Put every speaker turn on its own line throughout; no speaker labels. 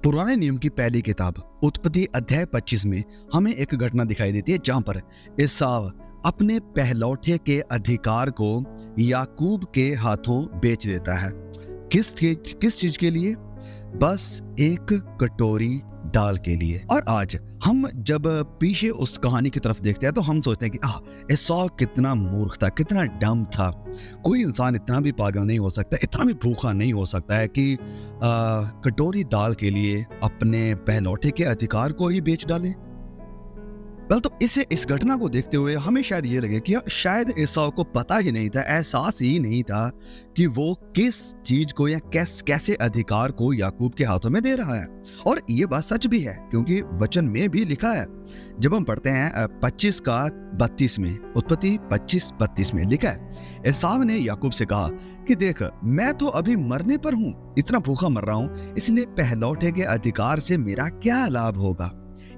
पुराने नियम की पहली किताब उत्पत्ति अध्याय 25 में हमें एक घटना दिखाई देती है जहां पर एसाव अपने पहलौठे के अधिकार को याकूब के हाथों बेच देता है। किस चीज के लिए? बस एक कटोरी दाल के लिए। और आज हम जब पीछे उस कहानी की तरफ देखते हैं तो हम सोचते हैं कि एसाव कितना मूर्ख था, कितना डम था। कोई इंसान इतना भी पागल नहीं हो सकता, इतना भी भूखा नहीं हो सकता है कि कटोरी दाल के लिए अपने पहलौठे के अधिकार को ही बेच डाले। तो इस घटना को देखते हुए हमें शायद ये लगे कि शायद एसाव को पता ही नहीं था, एहसास ही नहीं था कि वो किस चीज को या कैसे अधिकार को याकूब के हाथों में दे रहा है। और ये बात सच भी है क्योंकि वचन में भी लिखा है। जब हम पढ़ते हैं 25 का 32 में, उत्पत्ति 25-32 में लिखा है, एसाव ने याकूब से कहा कि देख, मैं तो अभी मरने पर हूं, इतना भूखा मर रहा हूं, इसलिए पहलौठे के अधिकार से मेरा क्या लाभ होगा?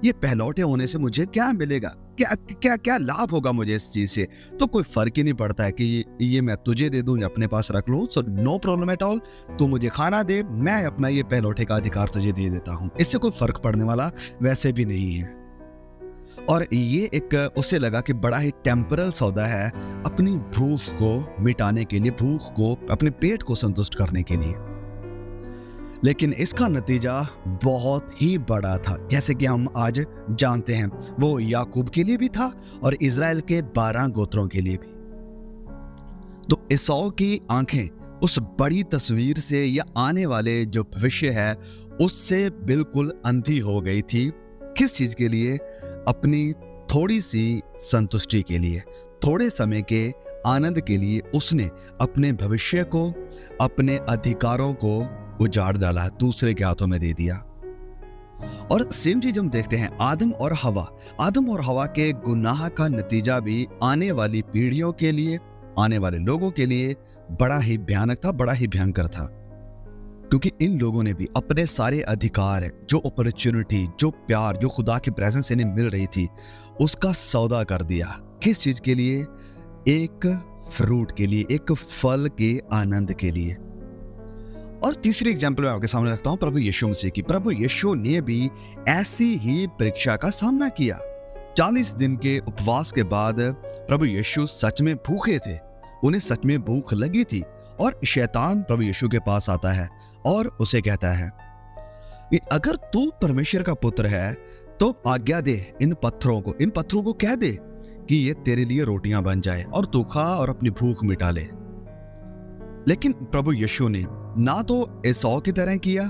ये पहलौठे होने से मुझे क्या मिलेगा? क्या लाभ होगा मुझे इस चीज से? तो कोई फर्क ही नहीं पड़ता है कि ये मैं तुझे दे दूं या अपने पास रख लूं। So no problem at all. तू मुझे खाना दे, मैं अपना ये पहलौठे का अधिकार तुझे दे देता हूं। इससे कोई फर्क पड़ने वाला वैसे भी नहीं है। और ये एक उसे लगा कि बड़ा ही टेम्परल सौदा है अपनी भूख को मिटाने के लिए, भूख को, अपने पेट को संतुष्ट करने के लिए। लेकिन इसका नतीजा बहुत ही बड़ा था, जैसे कि हम आज जानते हैं। वो याकूब के लिए भी था और इजराइल के 12 गोत्रों के लिए भी। तो एसाव की आंखें उस बड़ी तस्वीर से या आने वाले जो भविष्य है उससे बिल्कुल अंधी हो गई थी। किस चीज के लिए? अपनी थोड़ी सी संतुष्टि के लिए, थोड़े समय के आनंद के लिए उसने अपने भविष्य को, अपने अधिकारों को उजाड़ डाला, दूसरे के हाथों में दे दिया। और सेम चीज हम देखते हैं आदम और हवा के गुनाह का नतीजा भी आने वाली पीढ़ियों के लिए, आने वाले लोगों के लिए बड़ा ही भयानक था, बड़ा ही भयंकर था। क्योंकि इन लोगों ने भी अपने सारे अधिकार, जो अपॉर्चुनिटी, जो प्यार, जो खुदा की प्रेजेंस से इन्हें मिल रही थी, उसका सौदा कर दिया। किस चीज के लिए? एक फ्रूट के लिए, एक फल के आनंद के लिए। और तीसरी एग्जाम्पल मैं आपके सामने रखता हूं प्रभु यीशु मसीह की। प्रभु यीशु ने भी ऐसी ही परीक्षा का सामना किया। 40 दिन के उपवास के बाद प्रभु यीशु सच में भूखे थे, उन्हें सच में भूख लगी थी। और शैतान प्रभु यीशु के पास आता है और उसे कहता है कि अगर तू परमेश्वर का पुत्र है तो आज्ञा दे, इन पत्थरों को कह दे कि ये तेरे लिए रोटियां बन जाए और तू खा और अपनी भूख मिटा ले। लेकिन प्रभु यीशु ने ना तो एसाव की तरह किया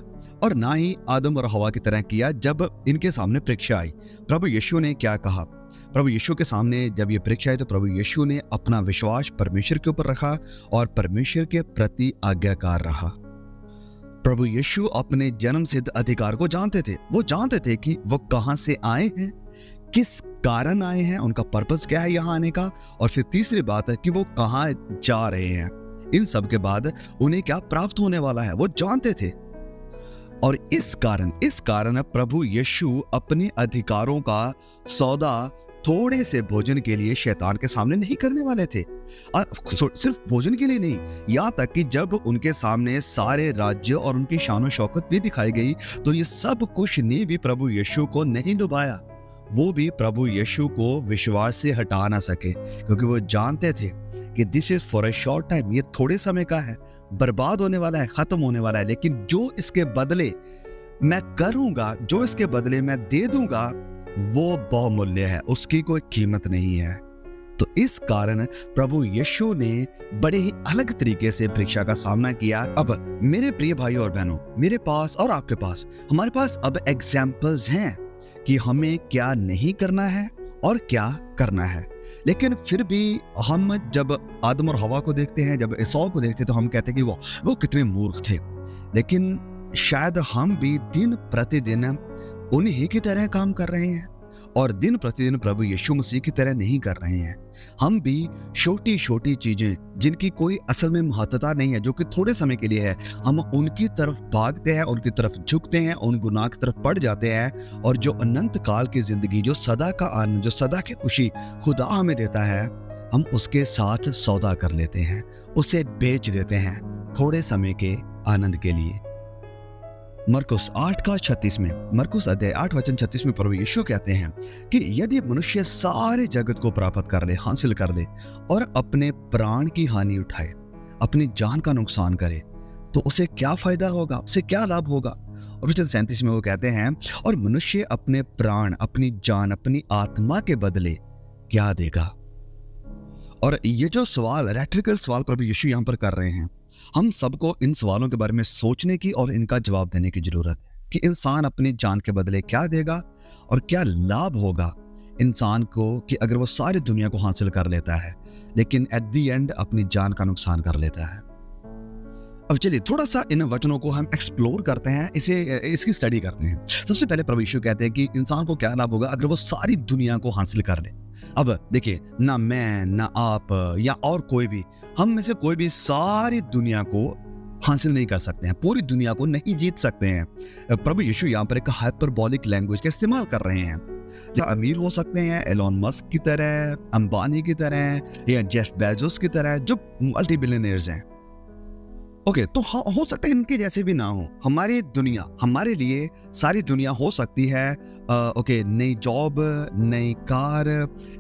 और ना ही आदम और हवा की तरह किया। जब इनके सामने परीक्षा आई, प्रभु यीशु ने क्या कहा? प्रभु यीशु के सामने जब ये परीक्षा आई तो प्रभु यीशु ने अपना विश्वास परमेश्वर के ऊपर रखा और परमेश्वर के प्रति आज्ञाकार रहा। प्रभु यीशु अपने जन्म सिद्ध अधिकार को जानते थे। वो जानते थे कि वो कहां से आए हैं, किस कारण आए हैं, उनका पर्पस क्या है यहाँ आने का, और फिर तीसरी बात है कि वो कहां जा रहे हैं। इन सब के बाद उन्हें क्या प्राप्त होने वाला है वो जानते थे। और इस कारण प्रभु यीशु अपने अधिकारों का सौदा थोड़े से भोजन के लिए शैतान के सामने नहीं करने वाले थे। सिर्फ भोजन के लिए नहीं, यहाँ तक कि जब उनके सामने सारे राज्य और उनकी शान शौकत भी दिखाई गई तो ये सब कुछ ने भी प्रभु यीशु को नहीं डुबाया। वो भी प्रभु यीशु को विश्वास से हटा ना सके, क्योंकि वो जानते थे कि this is for a short time, ये थोड़े समय का है, बर्बाद होने वाला है, खत्म होने वाला है। लेकिन जो इसके बदले मैं करूंगा, जो इसके बदले मैं दे दूंगा, वो बहुमूल्य है, उसकी कोई कीमत नहीं है। तो इस कारण प्रभु यीशु ने बड़े ही अलग तरीके से परीक्षा का सामना किया। अब मेरे प्रिय भाइयों और बहनों, मेरे पास और आपके पास, हमारे पास अब एग्जाम्पल्स हैं कि हमें क्या नहीं करना है और क्या करना है। लेकिन फिर भी हम जब आदम और हवा को देखते हैं, जब एसाव को देखते हैं, तो हम कहते हैं कि वो कितने मूर्ख थे। लेकिन शायद हम भी दिन प्रतिदिन उन्हीं की तरह काम कर रहे हैं और दिन प्रतिदिन प्रभु यीशु मसीह की तरह नहीं कर रहे हैं। हम भी छोटी छोटी चीजें जिनकी कोई असल में महत्वता नहीं है, जो कि थोड़े समय के लिए है, हम उनकी तरफ भागते हैं, उनकी तरफ झुकते हैं, उन गुनाह की तरफ पड़ जाते हैं। और जो अनंत काल की जिंदगी, जो सदा का आनंद, जो सदा की खुशी खुदा हमें देता है, हम उसके साथ सौदा कर लेते हैं, उसे बेच देते हैं थोड़े समय के आनंद के लिए। मरकुस 8:36 में, मरकुस अध्याय 8 वचन 36 में प्रभु यीशु कहते हैं कि यदि मनुष्य सारे जगत को प्राप्त कर ले, हासिल कर ले और अपने प्राण की हानि उठाए, अपनी जान का नुकसान करे, तो उसे क्या फायदा होगा, उसे क्या लाभ होगा। और वचन 37 में वो कहते हैं, और मनुष्य अपने प्राण, अपनी जान, अपनी आत्मा के बदले क्या देगा। और ये जो सवाल, रेटरिकल सवाल प्रभु यीशु यहाँ पर कर रहे हैं, हम सबको इन सवालों के बारे में सोचने की और इनका जवाब देने की जरूरत है कि इंसान अपनी जान के बदले क्या देगा और क्या लाभ होगा इंसान को कि अगर वो सारी दुनिया को हासिल कर लेता है लेकिन एट द एंड अपनी जान का नुकसान कर लेता है। अब चलिए थोड़ा सा इन वचनों को हम एक्सप्लोर करते हैं, इसकी स्टडी करते हैं। सबसे पहले प्रभु यीशु कहते हैं कि इंसान को क्या लाभ होगा अगर वो सारी दुनिया को हासिल कर ले। अब देखिए, ना मैं, ना आप या और कोई भी, हम में से कोई भी सारी दुनिया को हासिल नहीं कर सकते हैं, पूरी दुनिया को नहीं जीत सकते हैं। प्रभु यीशु यहाँ पर एक हाइपरबोलिक लैंग्वेज का इस्तेमाल कर रहे हैं। जो अमीर हो सकते हैं एलोन मस्क की तरह, अंबानी की तरह या जेफ बेजोस की तरह, जो मल्टी बिलियनियर्स हैं। ओके, तो हो सकता है इनके जैसे भी ना हो। हमारी दुनिया, हमारे लिए सारी दुनिया हो सकती है ओके, नई जॉब, नई कार,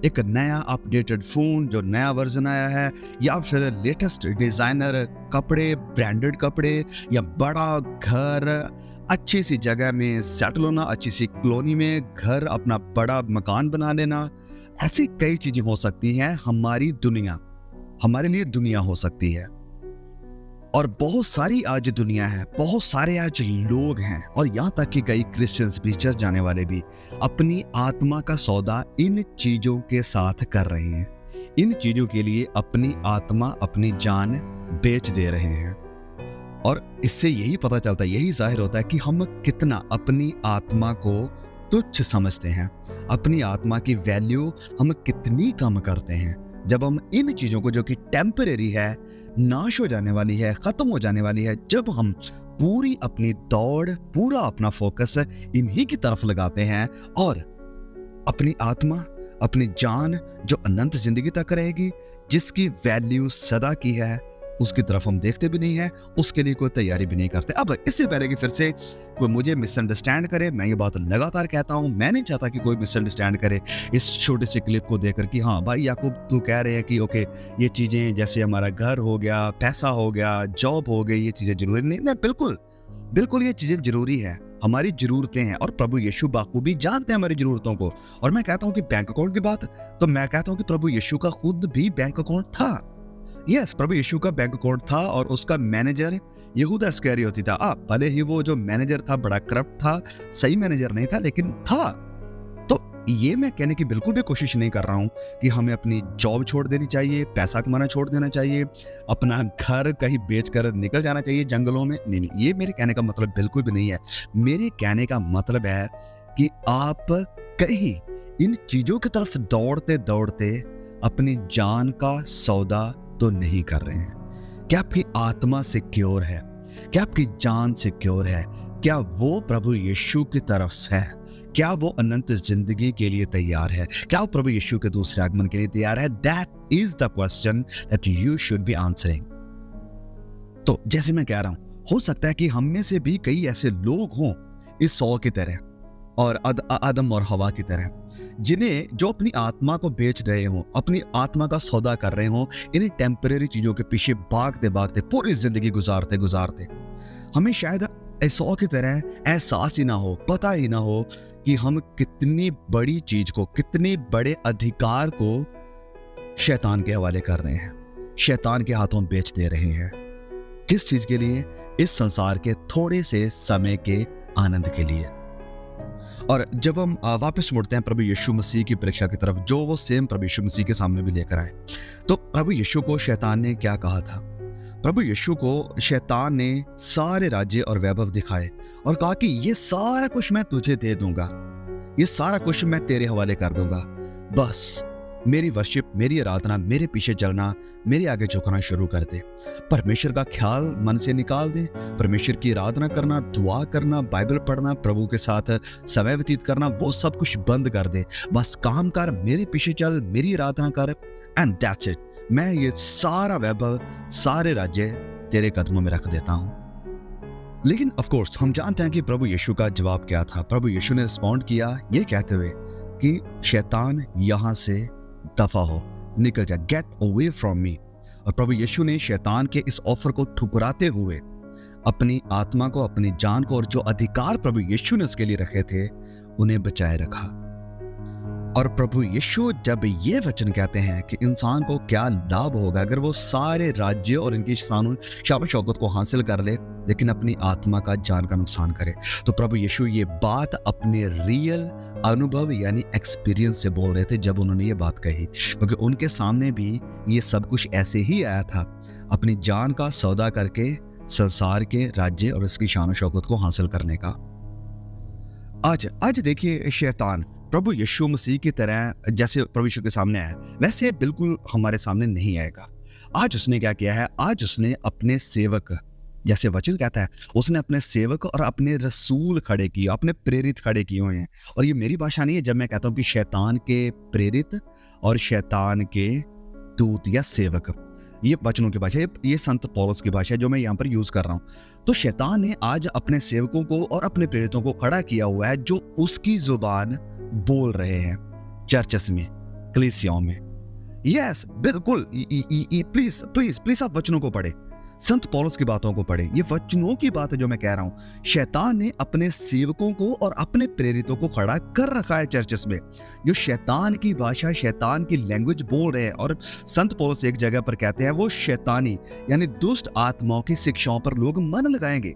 एक नया अपडेटेड फोन जो नया वर्जन आया है, या फिर लेटेस्ट डिजाइनर कपड़े, ब्रांडेड कपड़े, या बड़ा घर, अच्छी सी जगह में सेटल होना, अच्छी सी कॉलोनी में घर, अपना बड़ा मकान बना लेना। ऐसी कई चीजें हो सकती हैं। हमारी दुनिया, हमारे लिए दुनिया हो सकती है। और बहुत सारी आज दुनिया है, बहुत सारे आज लोग हैं, और यहाँ तक कि कई क्रिश्चियंस भी, चर्च जाने वाले भी, अपनी आत्मा का सौदा इन चीजों के साथ कर रहे हैं। इन चीजों के लिए अपनी आत्मा, अपनी जान बेच दे रहे हैं। और इससे यही पता चलता है, यही जाहिर होता है कि हम कितना अपनी आत्मा को तुच्छ समझते हैं, अपनी आत्मा की वैल्यू हम कितनी कम करते हैं जब हम इन चीजों को, जो कि टेम्परेरी है, नाश हो जाने वाली है, खत्म हो जाने वाली है, जब हम पूरी अपनी दौड़, पूरा अपना फोकस इन्हीं की तरफ लगाते हैं और अपनी आत्मा, अपनी जान जो अनंत जिंदगी तक रहेगी, जिसकी वैल्यू सदा की है, उसकी तरफ हम देखते भी नहीं है, उसके लिए कोई तैयारी भी नहीं करते। अब इससे पहले कि फिर से कोई मुझे मिसअंडरस्टैंड करे, मैं ये बात लगातार कहता हूँ, मैं नहीं चाहता कि कोई मिसअंडरस्टैंड करे इस छोटे से क्लिप को देखकर कि हाँ भाई याकूब, तू कह रहे हैं कि ओके, ये चीजें जैसे हमारा घर हो गया, पैसा हो गया, जॉब हो गई, ये चीजें जरूरी नहीं। नहीं, बिल्कुल ये चीजें जरूरी है, हमारी जरूरतें हैं, और प्रभु यीशु बाखूबी जानते हैं हमारी जरूरतों को। और मैं कहता हूँ कि बैंक अकाउंट की बात, तो मैं कहता हूँ कि प्रभु यीशु का खुद भी बैंक अकाउंट था। यस, प्रभु यीशु का बैंक अकाउंट था, और उसका मैनेजर यहूदा इस्करियोती था। भले ही वो जो मैनेजर था बड़ा करप्ट था, सही मैनेजर नहीं था, लेकिन था। तो ये मैं कहने की बिल्कुल भी कोशिश नहीं कर रहा हूं कि हमें अपनी जॉब छोड़ देनी चाहिए, पैसा कमाना छोड़ देना चाहिए, अपना घर कहीं बेचकर निकल जाना चाहिए जंगलों में। नहीं, ये मेरे कहने का मतलब बिल्कुल भी नहीं है। मेरे कहने का मतलब है कि आप कहीं इन चीजों की तरफ दौड़ते दौड़ते अपनी जान का सौदा तो नहीं कर रहे हैं। क्या आपकी आत्मा सिक्योर है? क्या आपकी जान सिक्योर है? क्या वो प्रभु यीशु की तरफ है? क्या वो अनंत जिंदगी के लिए तैयार है? क्या वो प्रभु यीशु के दूसरे आगमन के लिए तैयार है? That is the question that you should be answering. तो जैसे मैं कह रहा हूं, हो सकता है कि हम में से भी कई ऐसे लोग हों इस सौ की तरह और आदम और हवा की तरह, जिन्हें जो अपनी आत्मा को बेच रहे हों, अपनी आत्मा का सौदा कर रहे हों, इन टेम्परेरी चीजों के पीछे भागते भागते पूरी जिंदगी गुजारते हमें शायद ऐसौ की तरह एहसास ही ना हो, पता ही ना हो कि हम कितनी बड़ी चीज को, कितने बड़े अधिकार को शैतान के हवाले कर रहे हैं, शैतान के हाथों बेच दे रहे हैं। किस चीज के लिए? इस संसार के थोड़े से समय के आनंद के लिए। और जब हम वापस मुड़ते हैं प्रभु यीशु मसीह की परीक्षा की तरफ, जो वो सेम प्रभु यीशु मसीह के सामने भी लेकर आए, तो प्रभु यीशु को शैतान ने क्या कहा था? प्रभु यीशु को शैतान ने सारे राज्य और वैभव दिखाए और कहा कि ये सारा कुछ मैं तुझे दे दूंगा, ये सारा कुछ मैं तेरे हवाले कर दूंगा, बस मेरी वर्शिप, मेरी आराधना, मेरे पीछे चलना, मेरे आगे झुकना शुरू कर दे। परमेश्वर का ख्याल मन से निकाल दे, परमेश्वर की आराधना करना, दुआ करना, बाइबल पढ़ना, प्रभु के साथ समय व्यतीत करना, वो सब कुछ बंद कर दे। बस काम कर, मेरे पीछे चल, मेरी आराधना कर, एंड दैट्स इट। मैं ये सारा वैभव, सारे राज्य तेरे कदमों में रख देता हूं। लेकिन ऑफ कोर्स हम जानते हैं कि प्रभु यीशु का जवाब क्या था। प्रभु यीशु ने रिस्पॉन्ड किया ये कहते हुए कि शैतान यहाँ से दफा हो, निकल जा, गेट अवे फ्रॉम मी। और प्रभु यीशु ने शैतान के इस ऑफर को ठुकराते हुए अपनी आत्मा को, अपनी जान को और जो अधिकार प्रभु यीशु ने उसके लिए रखे थे उन्हें बचाए रखा। और प्रभु यीशु जब ये वचन कहते हैं कि इंसान को क्या लाभ होगा अगर वो सारे राज्य और इनकी शान शौकत को हासिल कर ले लेकिन अपनी आत्मा का, जान का नुकसान करे, तो प्रभु यीशु ये बात अपने रियल अनुभव यानी एक्सपीरियंस से बोल रहे थे जब उन्होंने ये बात कही, क्योंकि उनके सामने भी ये सब कुछ ऐसे ही आया था, अपनी जान का सौदा करके संसार के राज्य और इसकी शान शौकत को हासिल करने का। आज देखिए शैतान प्रभु यीशु मसीह की तरह जैसे प्रभु यीशु के सामने आया वैसे बिल्कुल हमारे सामने नहीं आएगा। आज उसने क्या किया है, आज उसने अपने सेवक, जैसे वचन कहता है, उसने अपने सेवक और अपने रसूल खड़े किए, अपने प्रेरित खड़े किए हुए हैं। और ये मेरी भाषा नहीं है जब मैं कहता हूँ कि शैतान के प्रेरित और शैतान के दूत या सेवक, ये वचनों की भाषा, ये संत पौलुस की भाषा है जो मैं यहाँ पर यूज कर रहा हूँ। तो शैतान ने आज अपने सेवकों को और अपने प्रेरितों को खड़ा किया हुआ है जो उसकी जुबान बोल रहे हैं चर्चस में, कलीसियाओं में। यस, बिल्कुल। प्लीज प्लीज प्लीज आप वचनों को पढ़े, संत पौलुस की बातों को पढ़े, ये वचनों की बात है जो मैं कह रहा हूं। शैतान ने अपने सेवकों को और अपने प्रेरितों को खड़ा कर रखा है चर्चस में, जो शैतान की भाषा, शैतान की लैंग्वेज बोल रहे हैं। और संत पौलुस एक जगह पर कहते हैं वो शैतानी यानी दुष्ट आत्माओं की शिक्षाओं पर लोग मन लगाएंगे,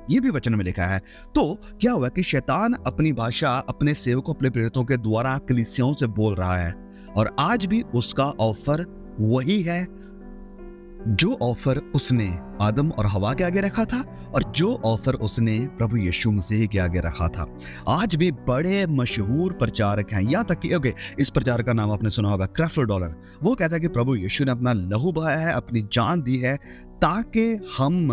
ये भी वचन में लिखा है। तो क्या हुआ कि शैतान अपनी भाषा अपने सेवकों, अपने प्रेरितों के द्वारा कलीसियाओं से बोल रहा है, और आज भी उसका ऑफर वही है जो ऑफर उसने आदम और हवा के आगे रखा था और जो ऑफर उसने प्रभु यीशु मसीह के आगे रखा था। आज भी बड़े मशहूर प्रचारक हैं, यहाँ तक कि इस प्रचारक का नाम आपने सुना होगा, क्रैफर्ड डॉलर। वो कहता है कि प्रभु यीशु ने अपना लहू बहाया है, अपनी जान दी है ताकि हम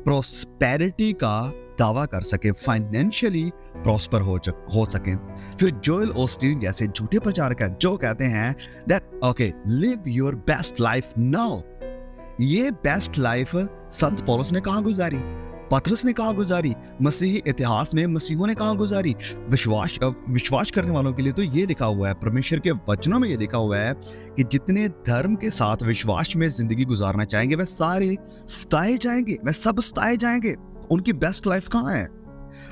प्रोस्पेरिटी का दावा कर सके, फाइनेंशियली प्रॉस्पर हो सके। फिर जोएल ओस्टीन जैसे झूठे प्रचारक हैं जो कहते हैं that okay, live your best life now. ये बेस्ट लाइफ संत पौलुस ने कहाँ गुजारी, पतरस ने कहाँ गुजारी, मसीही इतिहास में मसीहों ने कहाँ गुजारी? विश्वास करने वालों के लिए तो ये लिखा हुआ है, परमेश्वर के वचनों में ये लिखा हुआ है कि जितने धर्म के साथ विश्वास में जिंदगी गुजारना चाहेंगे वह सारे सताए जाएंगे, वह सब सताए जाएंगे। उनकी बेस्ट लाइफ कहाँ है?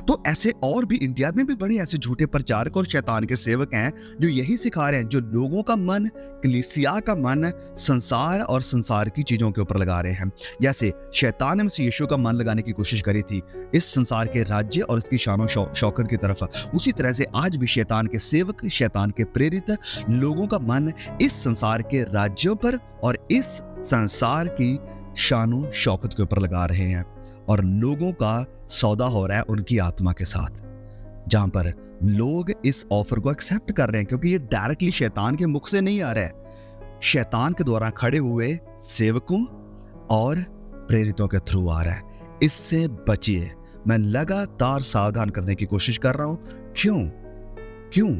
तो ऐसे और भी इंडिया में भी बड़े ऐसे झूठे प्रचारक और शैतान के सेवक हैं जो यही सिखा रहे हैं, जो लोगों का मन, कलीसिया का मन संसार और संसार की चीजों के ऊपर लगा रहे हैं। जैसे शैतान ने मसीह यीशु का मन लगाने की कोशिश करी थी इस संसार के राज्य और इसकी शान और शौकत की तरफ, उसी तरह से आज भी शैतान के सेवक, शैतान के प्रेरित लोगों का मन इस संसार के राज्यों पर और इस संसार की शान शौकत के ऊपर लगा रहे हैं, और लोगों का सौदा हो रहा है उनकी आत्मा के साथ, जहां पर लोग इस ऑफर को एक्सेप्ट कर रहे हैं क्योंकि ये डायरेक्टली शैतान के मुख से नहीं आ रहा है, शैतान के द्वारा खड़े हुए सेवकों और प्रेरितों के थ्रू आ रहा है। इससे बचिए, मैं लगातार सावधान करने की कोशिश कर रहा हूं। क्यों?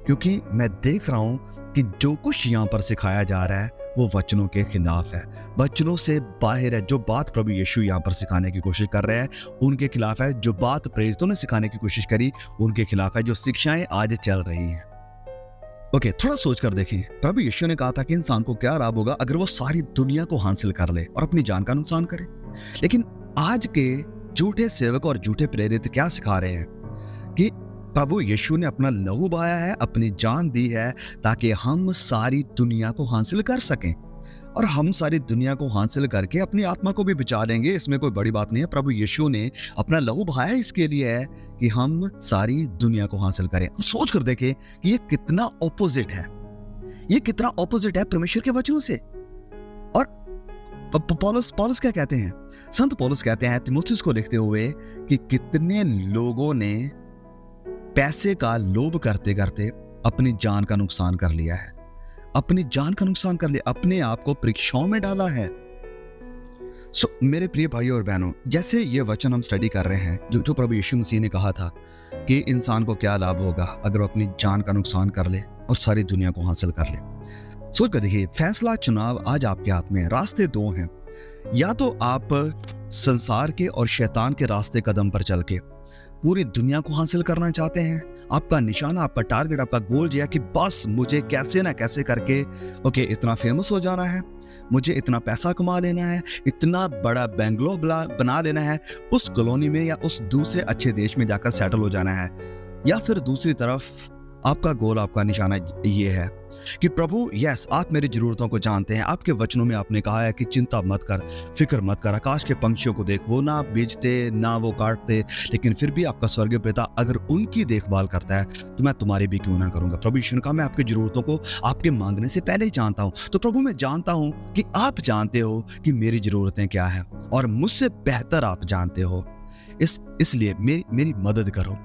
क्योंकि मैं देख रहा हूं कि जो कुछ यहां पर सिखाया जा रहा है वो वचनों के खिलाफ है, वचनों से बाहर है। जो बात प्रभु यीशु यहाँ पर सिखाने की कोशिश कर रहे हैं उनके खिलाफ है, जो बात प्रेरितों ने सिखाने की कोशिश करी उनके खिलाफ है, जो शिक्षाएं आज चल रही हैं। ओके, थोड़ा सोच कर देखें, प्रभु यीशु ने कहा था कि इंसान को क्या लाभ होगा अगर वो सारी दुनिया को हासिल कर ले और अपनी जान का नुकसान करे। लेकिन आज के झूठे सेवक और झूठे प्रेरित क्या सिखा रहे हैं कि प्रभु यीशु ने अपना लहू बहाया है, अपनी जान दी है ताकि हम सारी दुनिया को हासिल कर सकें, और हम सारी दुनिया को हासिल करके अपनी आत्मा को भी बचा लेंगे। इसमें कोई बड़ी बात नहीं है। प्रभु यीशु ने अपना लहू बहाया इसके लिए है कि हम सारी दुनिया को हासिल करें। सोच कर देखें कि ये कितना ऑपोजिट है, ये कितना ऑपोजिट है परमेश्वर के वचनों से। और पौलुस क्या कहते हैं? संत पौलुस कहते हैं तीमुथियुस को लिखते हुए कि कितने लोगों ने पैसे का लोभ करते करते अपनी जान का नुकसान कर लिया है, अपनी जान का नुकसान कर लिया, अपने आप को परीक्षाओं में डाला है। मेरे प्रिय भाइयों और बहनों, जैसे ये वचन हम स्टडी कर रहे हैं, जो प्रभु यीशु मसीह ने कहा था कि इंसान को क्या लाभ होगा अगर वो अपनी जान का नुकसान कर ले और सारी दुनिया को हासिल कर ले। सोच कर देखिए, फैसला चुनाव आज आपके हाथ में है। रास्ते दो हैं, या तो आप संसार के और शैतान के रास्ते कदम पर चल के पूरी दुनिया को हासिल करना चाहते हैं। आपका निशाना, आपका टारगेट, आपका गोल जो है कि बस मुझे कैसे ना कैसे करके इतना फेमस हो जाना है, मुझे इतना पैसा कमा लेना है, इतना बड़ा बेंगलोर बना लेना है, उस कॉलोनी में या उस दूसरे अच्छे देश में जाकर सेटल हो जाना है। या फिर दूसरी तरफ आपका गोल, आपका निशाना ये है कि प्रभु यस, आप मेरी जरूरतों को जानते हैं। आपके वचनों में आपने कहा है कि चिंता मत कर, फिक्र मत कर। आकाश के पंछियों को देख, वो ना बीजते ना वो काटते, लेकिन फिर भी आपका स्वर्गीय पिता अगर उनकी देखभाल करता है तो मैं तुम्हारी भी क्यों ना करूंगा। प्रभु यीशु ने कहा, मैं आपकी जरूरतों को आपके मांगने से पहले ही जानता हूं। तो प्रभु मैं जानता हूं कि आप जानते हो कि मेरी जरूरतें क्या है और मुझसे बेहतर आप जानते हो। इसलिए मेरी मदद करो।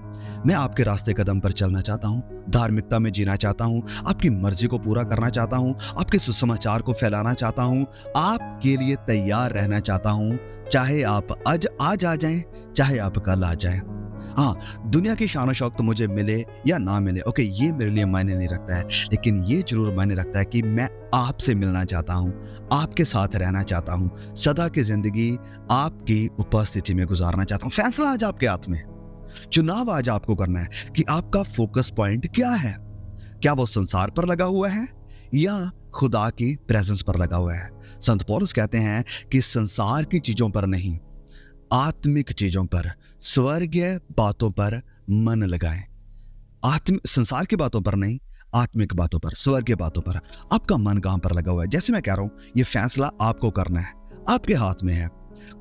मैं आपके रास्ते कदम पर चलना चाहता हूँ, धार्मिकता में जीना चाहता हूँ, आपकी मर्जी को पूरा करना चाहता हूँ, आपके सुसमाचार को फैलाना चाहता हूँ, आपके लिए तैयार रहना चाहता हूँ, चाहे आप आज आ जाएं, चाहे आप कल आ जाएं। हाँ, दुनिया की शान शौकत तो मुझे मिले या ना मिले, ये मेरे लिए मायने नहीं रखता है, लेकिन ये जरूर मायने रखता है कि मैं आपसे मिलना चाहता हूँ, आपके साथ रहना चाहता हूँ, सदा की जिंदगी आपकी उपस्थिति में गुजारना चाहता हूँ। फैसला आज आपके हाथ में, चुनाव आज आपको करना है कि आपका फोकस पॉइंट क्या है। क्या वो संसार पर लगा हुआ है या खुदा की प्रेजेंस पर लगा हुआ है। संत पौलुस कहते हैं कि संसार की चीजों पर नहीं, आत्मिक चीजों पर, स्वर्गीय बातों पर मन लगाएं। संसार की बातों पर नहीं, आत्मिक बातों पर, स्वर्गीय बातों पर। आपका मन कहां पर लगा हुआ है? जैसे मैं कह रहा हूं, ये फैसला आपको करना है, आपके हाथ में है।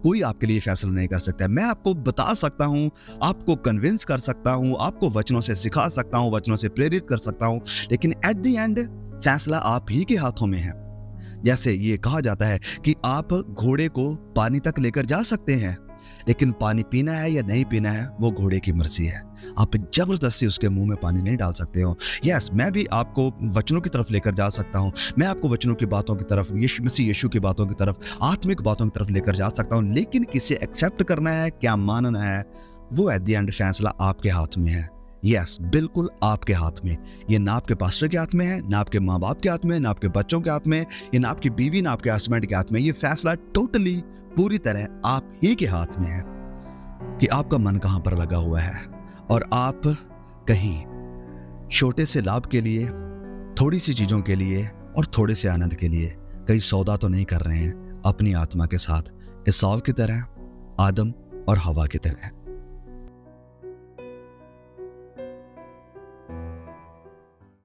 कोई आपके लिए फैसला नहीं कर सकता है। मैं आपको बता सकता हूं, आपको कन्विंस कर सकता हूं, आपको वचनों से सिखा सकता हूं, वचनों से प्रेरित कर सकता हूं, लेकिन एट द एंड फैसला आप ही के हाथों में है। जैसे ये कहा जाता है कि आप घोड़े को पानी तक लेकर जा सकते हैं, लेकिन पानी पीना है या नहीं पीना है वो घोड़े की मर्जी है। आप जबरदस्ती उसके मुंह में पानी नहीं डाल सकते हो। यस, मैं भी आपको वचनों की तरफ लेकर जा सकता हूं, मैं आपको वचनों की बातों की तरफ, मसीह यीशु की बातों की तरफ, आत्मिक बातों की तरफ लेकर जा सकता हूं, लेकिन किसे एक्सेप्ट करना है, क्या मानना है, वो एट द एंड फैसला आपके हाथ में है। यस, बिल्कुल आपके हाथ में। ये ना आपके पास्टर के हाथ में है, ना आपके माँ बाप के हाथ में, ना आपके बच्चों के हाथ में, ये ना आपकी बीवी, ना आपके हस्बैंड के हाथ में। ये फैसला टोटली पूरी तरह आप ही के हाथ में है कि आपका मन कहां पर लगा हुआ है और आप कहीं छोटे से लाभ के लिए, थोड़ी सी चीजों के लिए और थोड़े से आनंद के लिए कहीं सौदा तो नहीं कर रहे हैं अपनी आत्मा के साथ, एसाव की तरह, आदम और हवा की तरह।